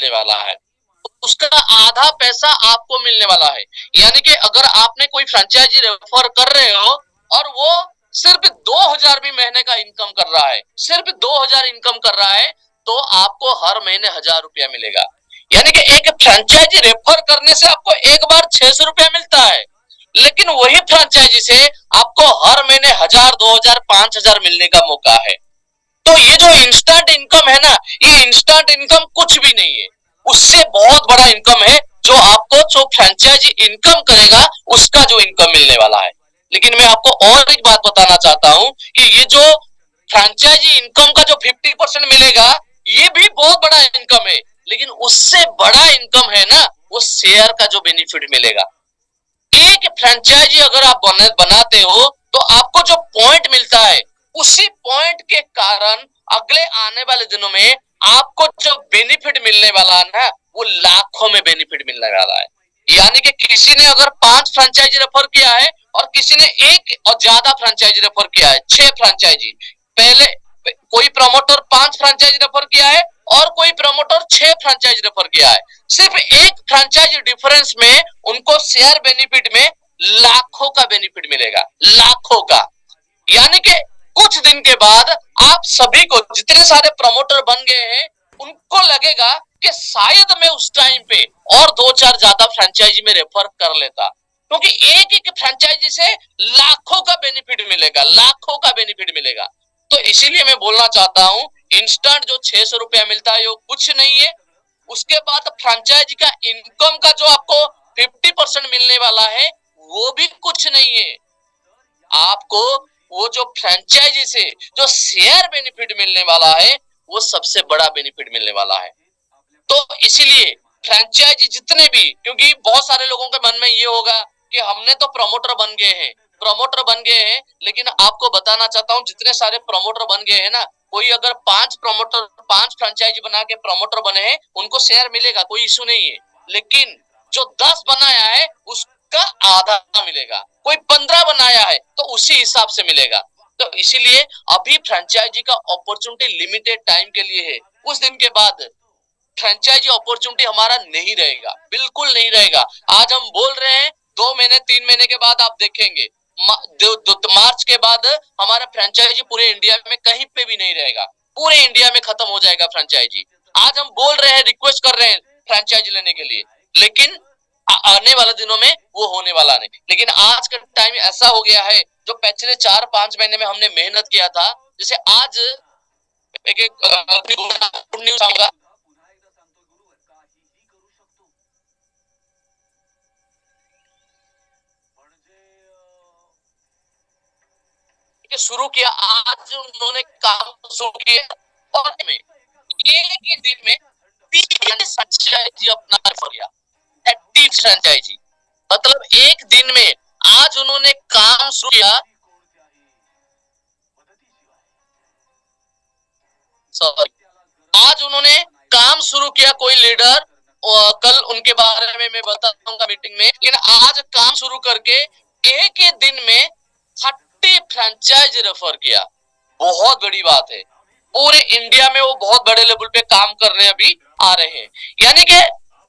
मिलने वाला है, उसका आधा पैसा आपको मिलने वाला है। यानी कि अगर आपने कोई फ्रेंचाइजी रेफर कर रहे हो और वो सिर्फ 2000 भी महीने का इनकम कर रहा है, सिर्फ 2000 इनकम कर रहा है, तो आपको हर महीने 1000 रुपया मिलेगा। यानी कि एक फ्रेंचाइजी रेफर करने से आपको एक बार 600 रुपया मिलता है, लेकिन वही फ्रेंचाइजी से आपको हर महीने 1000, 2000, 5000 मिलने का मौका है। तो ये जो इंस्टेंट इनकम है ना, ये इंस्टेंट इनकम कुछ भी नहीं है, उससे बहुत बड़ा इनकम है जो आपको जो फ्रेंचाइजी इनकम करेगा उसका जो इनकम मिलने वाला है। लेकिन मैं आपको और एक बात बताना चाहता हूं कि ये जो फ्रेंचाइजी इनकम का जो 50% मिलेगा, ये भी बहुत बड़ा इनकम है, लेकिन उससे बड़ा इनकम है ना वो शेयर का जो बेनिफिट मिलेगा। एक फ्रेंचाइजी अगर आप बनाते हो तो आपको जो पॉइंट मिलता है, उसी पॉइंट के कारण अगले आने वाले दिनों में आपको जो बेनिफिट मिलने वाला है ना, वो लाखों में बेनिफिट मिलने वाला है। यानी कि किसी ने अगर 5 फ्रेंचाइजी रेफर किया है और किसी ने एक और ज्यादा फ्रेंचाइजी रेफर किया है, 6 फ्रेंचाइजी, पहले कोई प्रमोटर 5 फ्रेंचाइजी रेफर किया है और कोई प्रमोटर 6 फ्रेंचाइजी रेफर किया है, सिर्फ एक फ्रेंचाइजी डिफरेंस में उनको शेयर बेनिफिट में लाखों का बेनिफिट मिलेगा, लाखों का। यानी कि कुछ दिन के बाद आप सभी को, जितने सारे प्रमोटर बन गए हैं, उनको लगेगा कि शायद मैं उस टाइम पे और 2-4 ज्यादा फ्रेंचाइजी में रेफर कर लेता, क्योंकि एक एक फ्रेंचाइजी से लाखों का बेनिफिट मिलेगा, लाखों का बेनिफिट मिलेगा। तो इसीलिए मैं बोलना चाहता हूं, इंस्टेंट जो 600 रुपया मिलता है वो कुछ नहीं है। उसके बाद फ्रेंचाइजी का इनकम का जो आपको 50% मिलने वाला है, वो भी कुछ नहीं है। आपको वो जो फ्रेंचाइजी से जो शेयर बेनिफिट मिलने वाला है, वो सबसे बड़ा बेनिफिट मिलने वाला है। तो इसीलिए फ्रेंचाइजी जितने भी, क्योंकि बहुत सारे लोगों के मन में ये होगा कि हमने तो प्रमोटर बन गए हैं, प्रमोटर बन गए हैं, लेकिन आपको बताना चाहता हूं जितने सारे प्रमोटर बन गए हैं ना, कोई अगर 5 फ्रेंचाइजी बना के प्रमोटर बने हैं, उनको शेयर मिलेगा, कोई इशू नहीं है। लेकिन जो 10 बनाया है उसका आधा मिलेगा, कोई 15 बनाया है तो उसी हिसाब से मिलेगा। तो इसीलिए अभी फ्रेंचाइजी का अपॉर्चुनिटी लिमिटेड टाइम के लिए है, कुछ दिन के बाद फ्रेंचाइजी अपॉर्चुनिटी हमारा नहीं रहेगा, बिल्कुल नहीं रहेगा। आज हम बोल रहे हैं 2 महीने 3 महीने के बाद आप देखेंगे मार्च के बाद हमारा फ्रेंचाइजी पूरे इंडिया में कहीं पे भी नहीं रहेगा, पूरे इंडिया में खत्म हो जाएगा फ्रेंचाइजी। आज हम बोल रहे हैं, रिक्वेस्ट कर रहे हैं फ्रेंचाइजी लेने के लिए, लेकिन आने वाले दिनों में वो होने वाला नहीं। लेकिन आज का टाइम ऐसा हो गया है, जो पिछले 4-5 महीने में हमने मेहनत किया था, जैसे आज एक गुड न्यूज आऊंगा, शुरू किया, आज उन्होंने काम शुरू किया और में एक ही दिन में 30 फ्रेंचाइजी अपना गया, 30 फ्रेंचाइजी, मतलब एक दिन में आज उन्होंने काम शुरू किया। सॉरी, आज उन्होंने काम शुरू किया कोई लीडर, कल उनके बारे में मैं बताऊंगा मीटिंग में, लेकिन आज काम शुरू करके एक ही दिन में 30 फ्रेंचाइज रेफर किया, बहुत बड़ी बात है। पूरे इंडिया में वो बहुत बड़े लेवल पे काम करने अभी आ रहे हैं। यानी कि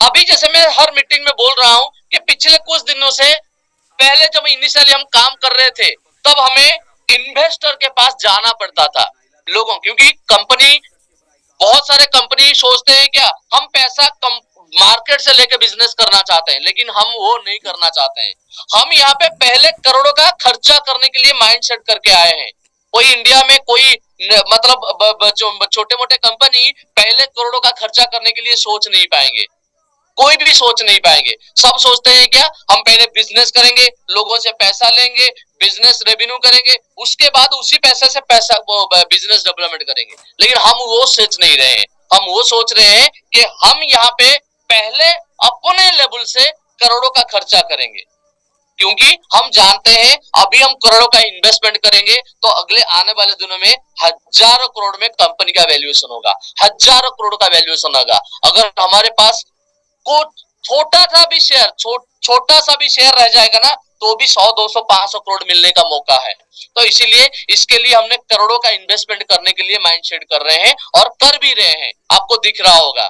अभी जैसे मैं हर मीटिंग में बोल रहा हूं कि पिछले कुछ दिनों से, पहले जब इनिशियली हम काम कर रहे थे तब हमें इन्वेस्टर के पास जाना पड़ता था लोगों, क्योंकि कंपनी, बहुत सारे कंपनी सोचते हैं क्या हम पैसा मार्केट से लेके बिजनेस करना चाहते हैं, लेकिन हम वो नहीं करना चाहते हैं। हम यहाँ पे पहले करोड़ों का खर्चा करने के लिए माइंड सेट करके आए हैं। कोई इंडिया में कोई मतलब छोटे मोटे कंपनी पहले करोड़ों का खर्चा करने के लिए सोच नहीं पाएंगे, कोई भी सोच नहीं पाएंगे। सब सोचते हैं क्या हम पहले बिजनेस करेंगे, लोगों से पैसा लेंगे, बिजनेस रेवेन्यू करेंगे, उसके बाद उसी पैसे से पैसा बिजनेस डेवलपमेंट करेंगे। लेकिन हम वो सोच नहीं रहे हैं, हम वो सोच रहे हैं कि हम यहाँ पे पहले अपने लेवल से करोड़ों का खर्चा करेंगे, क्योंकि हम जानते हैं अभी हम करोड़ों का इन्वेस्टमेंट करेंगे तो अगले आने वाले दिनों में हजारों करोड़ में कंपनी का वैल्यूएशन होगा, हजारों करोड़ का वैल्यूएशन होगा। अगर हमारे पास को छोटा सा भी शेयर, छोटा सा भी शेयर रह जाएगा ना, तो भी 100, 200, 500 करोड़ मिलने का मौका है। तो इसीलिए इसके लिए हमने करोड़ों का इन्वेस्टमेंट करने के लिए माइंड सेट कर रहे हैं और कर भी रहे हैं, आपको दिख रहा होगा।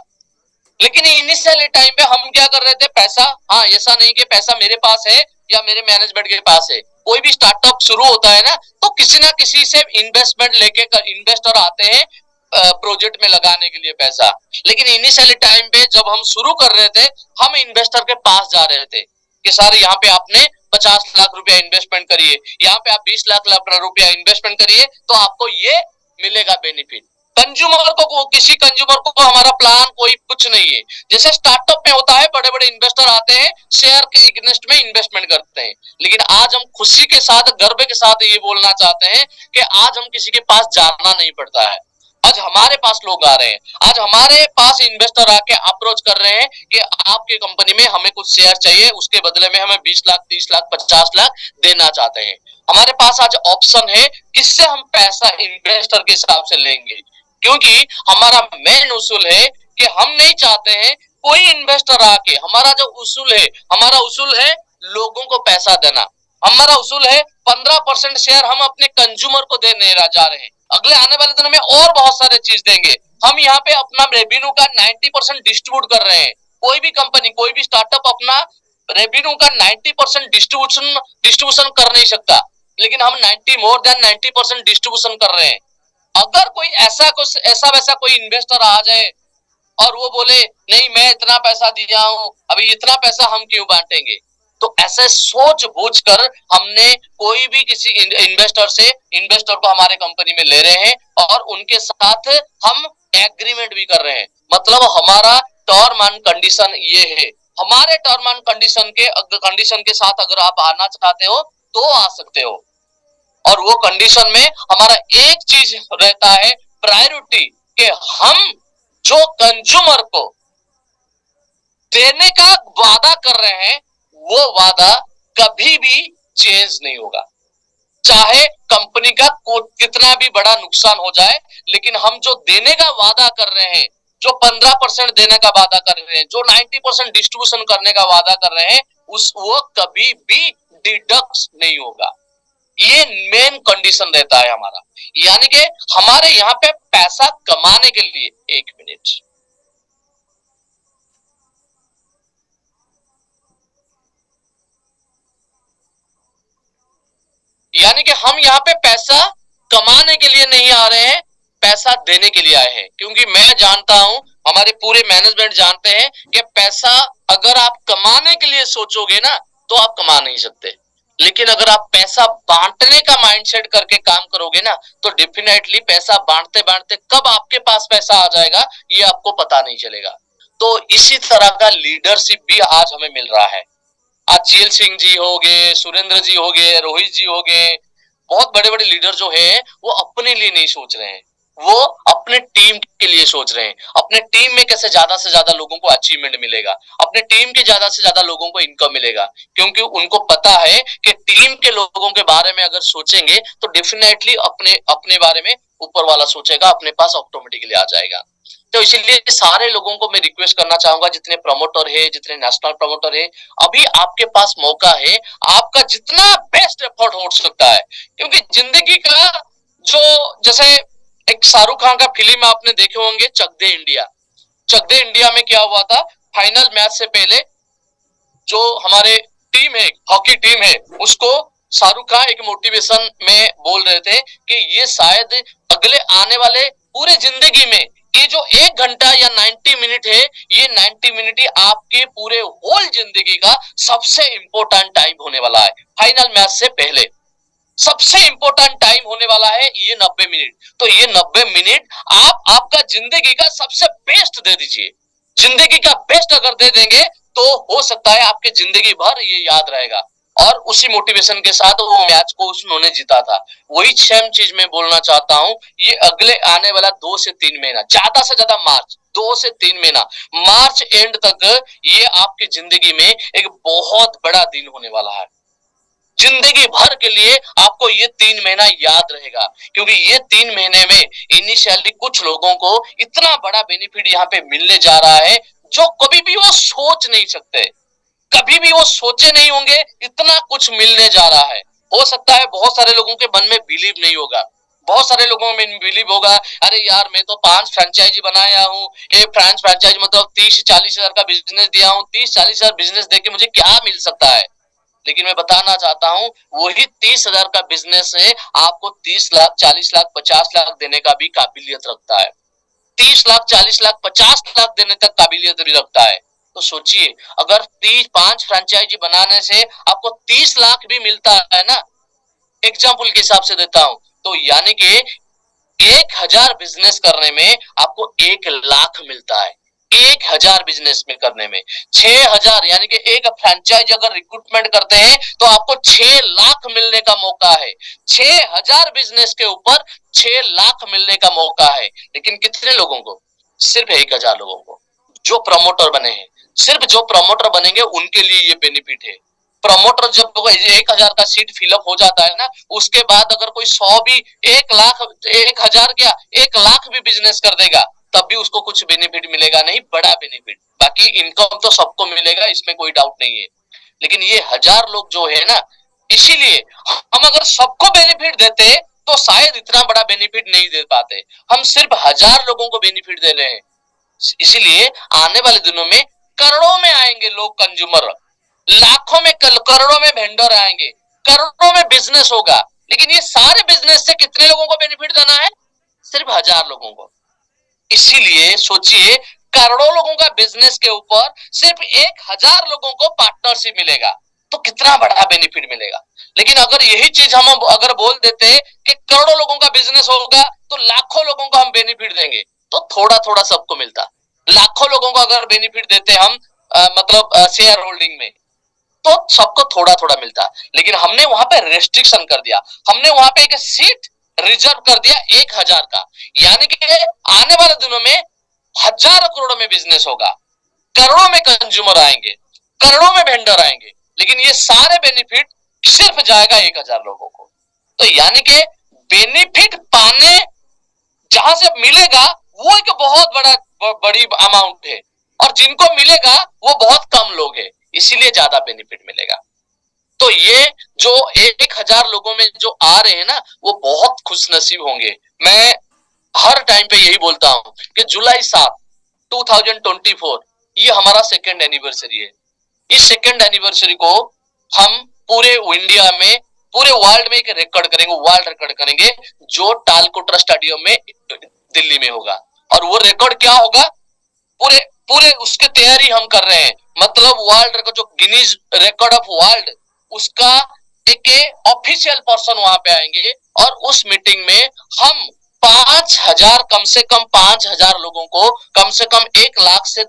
लेकिन इनिशियल टाइम पे हम क्या कर रहे थे, पैसा, हाँ ऐसा नहीं कि पैसा मेरे पास है या मेरे मैनेजमेंट के पास है, कोई भी स्टार्टअप शुरू होता है ना तो किसी ना किसी से इन्वेस्टमेंट लेके इन्वेस्टर आते हैं प्रोजेक्ट में लगाने के लिए पैसा। लेकिन इनिशियल टाइम पे जब हम शुरू कर रहे थे, हम इन्वेस्टर के पास जा रहे थे कि सर यहाँ पे आपने 50 लाख रुपया इन्वेस्टमेंट करिए, यहाँ पे आप 20 लाख रुपया इन्वेस्टमेंट करिए तो आपको ये मिलेगा बेनिफिट। कंज्यूमर को, किसी कंज्यूमर को हमारा प्लान कोई कुछ नहीं है। जैसे स्टार्टअप में होता है, बड़े बड़े इन्वेस्टर आते हैं, शेयर के इग्नेस्ट में इन्वेस्टमेंट करते हैं। लेकिन आज हम खुशी के साथ, गर्व के साथ ये बोलना चाहते हैं कि आज हम किसी के पास जाना नहीं पड़ता है। आज हमारे पास लोग आ रहे हैं, आज हमारे पास इन्वेस्टर आके अप्रोच कर रहे हैं कि आपकी कंपनी में हमें कुछ शेयर चाहिए, उसके बदले में हमें 20 लाख, 30 लाख, 50 लाख देना चाहते हैं। हमारे पास आज ऑप्शन है किससे हम पैसा इन्वेस्टर के हिसाब से लेंगे, क्योंकि हमारा मेन उसूल है कि हम नहीं चाहते हैं कोई इन्वेस्टर आके, हमारा जो उसूल है, हमारा उसूल है लोगों को पैसा देना। हमारा उसूल है 15% शेयर हम अपने कंज्यूमर को देने जा रहे हैं। अगले आने वाले दिनों में और बहुत सारे चीज देंगे। हम यहाँ पे अपना रेवेन्यू का 90% डिस्ट्रीब्यूट कर रहे हैं। कोई भी कंपनी, कोई भी स्टार्टअप अपना रेवेन्यू का 90% डिस्ट्रीब्यूशन कर नहीं सकता, लेकिन हम 90% डिस्ट्रीब्यूशन कर रहे हैं। अगर कोई ऐसा वैसा कोई इन्वेस्टर आ जाए और वो बोले नहीं मैं इतना पैसा दिया हूं, अभी इतना पैसा हम क्यों बांटेंगे, तो ऐसे सोच बूझ कर हमने कोई भी किसी इन्वेस्टर को हमारे कंपनी में ले रहे हैं और उनके साथ हम एग्रीमेंट भी कर रहे हैं। मतलब हमारा टर्म एंड कंडीशन ये है। हमारे टर्म एंड कंडीशन के साथ अगर आप आना चाहते हो तो आ सकते हो। और वो कंडीशन में हमारा एक चीज रहता है, प्रायोरिटी, कि हम जो कंज्यूमर को देने का वादा कर रहे हैं वो वादा कभी भी चेंज नहीं होगा, चाहे कंपनी का कितना भी बड़ा नुकसान हो जाए। लेकिन हम जो देने का वादा कर रहे हैं, जो 15% देने का वादा कर रहे हैं, जो 90% डिस्ट्रीब्यूशन करने का वादा कर रहे हैं, वो कभी भी डिडक्ट नहीं होगा। ये मेन कंडीशन रहता है हमारा। यानी कि हमारे यहाँ पे पैसा कमाने के लिए, एक मिनट, यानी कि हम यहाँ पे पैसा कमाने के लिए नहीं आ रहे हैं, पैसा देने के लिए आए हैं। क्योंकि मैं जानता हूं, हमारे पूरे मैनेजमेंट जानते हैं कि पैसा अगर आप कमाने के लिए सोचोगे ना तो आप कमा नहीं सकते। लेकिन अगर आप पैसा बांटने का माइंडसेट करके काम करोगे ना तो डेफिनेटली पैसा बांटते बांटते कब आपके पास पैसा आ जाएगा ये आपको पता नहीं चलेगा। तो इसी तरह का लीडरशिप भी आज हमें मिल रहा है। आज जेल सिंह जी हो गए, सुरेंद्र जी हो गए, रोहित जी हो गए, बहुत बड़े बड़े लीडर जो हैं वो अपने लिए नहीं सोच रहे हैं, वो अपने टीम के लिए सोच रहे हैं। अपने टीम में कैसे ज्यादा से ज्यादा लोगों को अचीवमेंट मिलेगा, अपने टीम के ज्यादा से ज्यादा लोगों को इनकम मिलेगा। क्योंकि उनको पता है कि टीम के लोगों के बारे में अगर सोचेंगे तो डेफिनेटली अपने अपने बारे में ऊपर वाला सोचेगा, अपने पास ऑटोमेटिकली आ जाएगा। तो इसीलिए सारे लोगों को मैं रिक्वेस्ट करना चाहूंगा, जितने प्रमोटर है, जितने नेशनल प्रमोटर है, अभी आपके पास मौका है, आपका जितना बेस्ट एफर्ट हो सकता है। क्योंकि जिंदगी का जो, जैसे एक शाहरुख खान का फिल्म आपने देखे होंगे, चक दे इंडिया। चक दे इंडिया में क्या हुआ था, फाइनल मैच से पहले जो हमारे टीम है, हॉकी टीम है, उसको शाहरुख खान एक मोटिवेशन में बोल रहे थे कि ये शायद अगले आने वाले पूरे जिंदगी में ये जो 1 घंटा या 90 मिनट है, ये 90 मिनट ही आपके पूरे होल जिंदगी का सबसे इंपॉर्टेंट टाइम होने वाला है। फाइनल मैच से पहले सबसे इंपॉर्टेंट टाइम होने वाला है ये 90 मिनट। तो ये 90 मिनट आप आपका जिंदगी का सबसे बेस्ट दे दीजिए। जिंदगी का बेस्ट अगर दे देंगे तो हो सकता है आपके जिंदगी भर ये याद रहेगा। और उसी मोटिवेशन के साथ वो मैच को उन्होंने जीता था। वही सेम चीज मैं बोलना चाहता हूँ, ये अगले आने वाला 2 से 3 महीना, ज्यादा से ज्यादा मार्च 2 से 3 महीना, मार्च एंड तक ये आपकी जिंदगी में एक बहुत बड़ा दिन होने वाला है। जिंदगी भर के लिए आपको ये 3 महीना याद रहेगा। क्योंकि ये 3 महीने में इनिशियली कुछ लोगों को इतना बड़ा बेनिफिट यहाँ पे मिलने जा रहा है जो कभी भी वो सोच नहीं सकते, कभी भी वो सोचे नहीं होंगे इतना कुछ मिलने जा रहा है। हो सकता है बहुत सारे लोगों के मन में बिलीव नहीं होगा, बहुत सारे लोगों में बिलीव होगा, अरे यार मैं तो 5 फ्रेंचाइजी बनाया हूँ, ये फ्रेंचाइजी मतलब 30-40 हजार का बिजनेस दिया हूँ, 30-40 हजार बिजनेस देके मुझे क्या मिल सकता है। लेकिन मैं बताना चाहता हूँ वही 30 हजार का बिजनेस है आपको 30 लाख, 40 लाख, 50 लाख देने का भी काबिलियत रखता है। 30 लाख, 40 लाख, 50 लाख देने तक काबिलियत भी रखता है। तो सोचिए, अगर 5 फ्रेंचाइजी बनाने से आपको 30 लाख भी मिलता है ना, एग्जाम्पल के हिसाब से देता हूं, तो यानी कि 1,000 बिजनेस करने में आपको 1 लाख मिलता है। 1,000 बिजनेस में करने में 6,000, यानी कि एक फ्रेंचाइज अगर रिक्रूटमेंट करते हैं तो आपको 6 लाख मिलने का मौका है। 6,000 बिजनेस के ऊपर 6 लाख मिलने का मौका है। लेकिन कितने लोगों को? सिर्फ 1,000 लोगों को, जो प्रमोटर बने हैं। सिर्फ जो प्रमोटर बनेंगे उनके लिए ये बेनिफिट है। प्रमोटर जब 1,000 का सीट फिलअप हो जाता है ना, उसके बाद अगर कोई 100 भी, 1 लाख, 1,000 क्या 1 लाख भी बिजनेस कर देगा तब भी उसको कुछ बेनिफिट मिलेगा नहीं, बड़ा बेनिफिट। बाकी इनकम तो सबको मिलेगा, इसमें कोई डाउट नहीं है। लेकिन ये 1,000 लोग जो है ना, इसीलिए हम अगर सबको बेनिफिट देते तो शायद इतना बड़ा बेनिफिट नहीं दे पाते। हम सिर्फ 1,000 लोगों को बेनिफिट दे रहे हैं। इसीलिए आने वाले दिनों में करोड़ों में आएंगे लोग कंज्यूमर, लाखों में, करोड़ों में वेंडर आएंगे, करोड़ों में बिजनेस होगा। लेकिन ये सारे बिजनेस से कितने लोगों को बेनिफिट देना है? सिर्फ 1,000 लोगों को। इसीलिए सोचिए, करोड़ों लोगों का बिजनेस के ऊपर सिर्फ 1,000 लोगों को पार्टनरशिप मिलेगा, तो कितना बड़ा बेनिफिट मिलेगा। लेकिन अगर यही चीज हम अगर बोल देते कि करोड़ों लोगों का बिजनेस होगा तो लाखों लोगों को हम बेनिफिट देंगे, तो थोड़ा थोड़ा सबको मिलता। लाखों लोगों को अगर बेनिफिट देते हम मतलब शेयर होल्डिंग में, तो सबको थोड़ा थोड़ा मिलता। लेकिन हमने वहां पे रेस्ट्रिक्शन कर दिया, हमने वहां पे एक सीट रिजर्व कर दिया 1,000 का। यानी कि आने वाले दिनों में हजारों करोड़ों में बिजनेस होगा, करोड़ों में कंज्यूमर आएंगे, करोड़ों में वेंडर आएंगे, लेकिन ये सारे बेनिफिट सिर्फ जाएगा 1,000 लोगों को। तो यानी कि बेनिफिट पाने जहां से मिलेगा वो एक बहुत बड़ी अमाउंट है, और जिनको मिलेगा वो बहुत कम लोग हैं, इसीलिए ज्यादा बेनिफिट मिलेगा। तो ये जो 1,000 लोगों में जो आ रहे हैं ना, वो बहुत खुशनसीब होंगे। मैं हर टाइम पे यही बोलता हूं कि जुलाई 7, 2024 ये हमारा सेकेंड एनिवर्सरी है। इस सेकेंड एनिवर्सरी को हम पूरे इंडिया में, पूरे वर्ल्ड में एक रिकॉर्ड करेंगे, वर्ल्ड रिकॉर्ड करेंगे, जो टालकोटरा स्टेडियम में दिल्ली में होगा। और वो रिकॉर्ड क्या होगा, पूरे पूरे उसकी तैयारी हम कर रहे हैं। मतलब वर्ल्ड रिकॉर्ड, जो गिनीज रिकॉर्ड ऑफ वर्ल्ड, उसका एक ऑफिशियल पर्सन वहां पे आएंगे, और उस मीटिंग में हम 5,000, कम से कम 5,000 लोगों को कम से कम 1 लाख से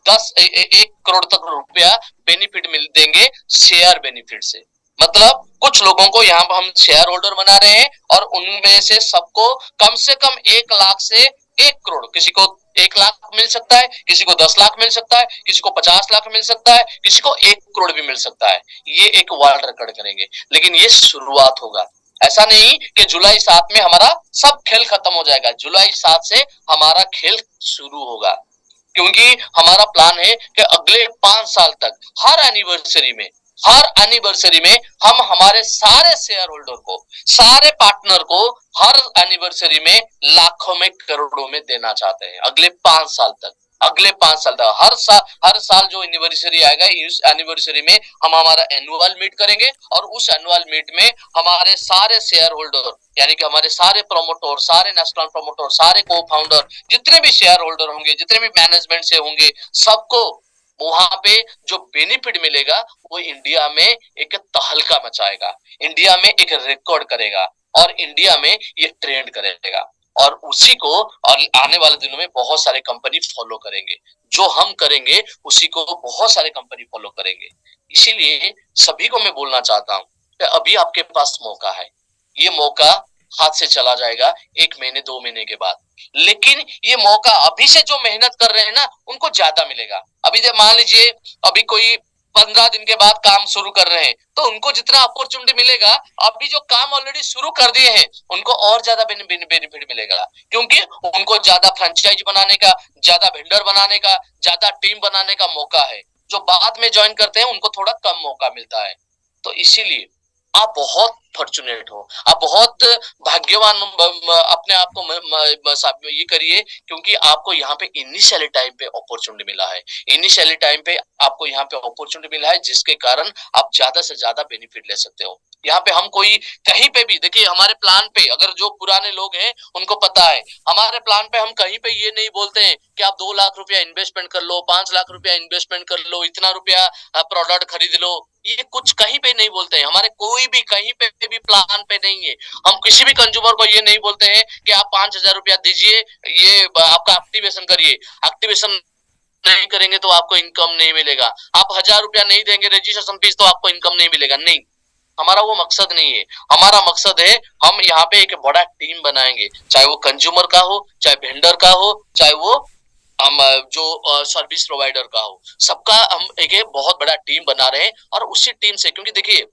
1 करोड़ तक रुपया बेनिफिट मिल देंगे शेयर बेनिफिट से। मतलब कुछ लोगों को यहाँ पर हम शेयर होल्डर बना रहे हैं, और उनमें से सबको कम से कम 1 लाख से 1 करोड़, किसी को 1 लाख मिल सकता है, किसी को 10 लाख मिल सकता है, किसी को 50 लाख मिल सकता है, किसी को 1 करोड़ भी मिल सकता है। ये एक वर्ल्ड रिकॉर्ड करेंगे। लेकिन ये शुरुआत होगा, ऐसा नहीं कि जुलाई 7 में हमारा सब खेल खत्म हो जाएगा। जुलाई 7 से हमारा खेल शुरू होगा, क्योंकि हमारा प्लान है कि अगले 5 साल तक हर एनिवर्सरी में हम हमारे सारे शेयर होल्डर को, सारे पार्टनर को हर एनिवर्सरी में लाखों में, करोड़ों में देना चाहते हैं। अगले 5 साल तक, अगले 5 साल तक हर साल जो एनिवर्सरी आएगा, इस एनिवर्सरी में हम हमारा एनुअल मीट करेंगे, और उस एनुअल मीट में हमारे सारे शेयर होल्डर, यानी कि हमारे सारे प्रमोटर, सारे नेशनल प्रमोटर, सारे को फाउंडर, जितने भी शेयर होल्डर होंगे, जितने भी मैनेजमेंट से होंगे, सबको वहां पे जो बेनिफिट मिलेगा वो इंडिया में एक तहलका मचाएगा, इंडिया में एक रिकॉर्ड करेगा, और इंडिया में ये ट्रेंड करेगा। और उसी को और आने वाले दिनों में बहुत सारे कंपनी फॉलो करेंगे। जो हम करेंगे उसी को बहुत सारे कंपनी फॉलो करेंगे। इसीलिए सभी को मैं बोलना चाहता हूँ कि अभी आपके पास मौका है, ये मौका हाथ से चला जाएगा 1 महीने 2 महीने के बाद। लेकिन ये मौका अभी से जो मेहनत कर रहे हैं ना, उनको ज्यादा मिलेगा। अभी जब मान लीजिए अभी कोई 15 दिन के बाद काम शुरू कर रहे हैं, तो उनको जितना अपॉर्चुनिटी मिलेगा, अभी जो काम ऑलरेडी शुरू कर दिए हैं उनको और ज्यादा बेनिफिट मिलेगा, क्योंकि उनको ज्यादा फ्रेंचाइज बनाने का, ज्यादा वेंडर बनाने का, ज्यादा टीम बनाने का मौका है। जो बाद में ज्वाइन करते हैं उनको थोड़ा कम मौका मिलता है। तो इसीलिए आप बहुत फॉर्चुनेट हो, आप बहुत भाग्यवान अपने आप को ये करिए, क्योंकि आपको यहाँ पे इनिशियली टाइम पे अपॉर्चुनिटी मिला है। इनिशियली टाइम पे आपको यहाँ पे अपॉर्चुनिटी मिला है, जिसके कारण आप ज्यादा से ज्यादा बेनिफिट ले सकते हो। यहाँ पे हम कोई कहीं पे भी देखिए, हमारे प्लान पे अगर जो पुराने लोग हैं उनको पता है, हमारे प्लान पे हम कहीं पे ये नहीं बोलते हैं कि आप 2 लाख रुपया इन्वेस्टमेंट कर लो, 5 लाख रुपया इन्वेस्टमेंट कर लो, इतना रुपया प्रोडक्ट खरीद लो, ये कुछ कहीं पे नहीं बोलते हैं। हमारे कोई भी कहीं पे भी प्लान पे नहीं है। हम किसी भी कंज्यूमर को ये नहीं बोलते हैं कि आप 5,000 रुपया दीजिए, ये आपका एक्टिवेशन करिए, एक्टिवेशन नहीं करेंगे तो आपको इनकम नहीं मिलेगा, आप 1,000 रुपया नहीं देंगे रजिस्ट्रेशन फीस तो आपको इनकम नहीं मिलेगा। नहीं, हमारा वो मकसद नहीं है। हमारा मकसद है, हम यहाँ पे एक बड़ा टीम बनाएंगे, चाहे वो कंज्यूमर का हो, चाहे वेंडर का हो, चाहे वो हम जो सर्विस प्रोवाइडर का हो, सबका हम एक बहुत बड़ा टीम बना रहे हैं। और उसी टीम से, क्योंकि देखिए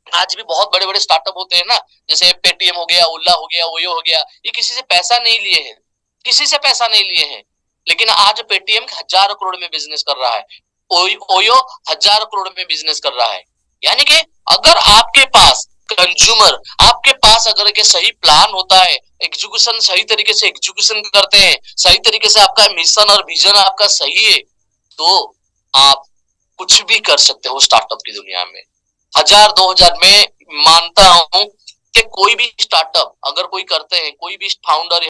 आज भी बहुत बड़े बड़े स्टार्टअप होते हैं ना, जैसे पेटीएम हो गया, ओला हो गया, ओयो हो गया, ये किसी से पैसा नहीं लिए हैं, किसी से पैसा नहीं लिए हैं, लेकिन आज पेटीएम हजारों करोड़ में बिजनेस कर रहा है, ओयो हजारों करोड़ में बिजनेस कर रहा है। यानी कि अगर आपके पास कंज्यूमर, आपके पास अगर के सही प्लान होता है, एग्जीक्यूशन सही तरीके से एग्जीक्यूशन करते हैं, सही तरीके से आपका मिशन और विजन आपका सही है, तो आप कुछ भी कर सकते हो स्टार्टअप की दुनिया में। 1,000 2,000 में मानता हूं कि कोई भी स्टार्टअप अगर कोई करते हैं, कोई भी फाउंडर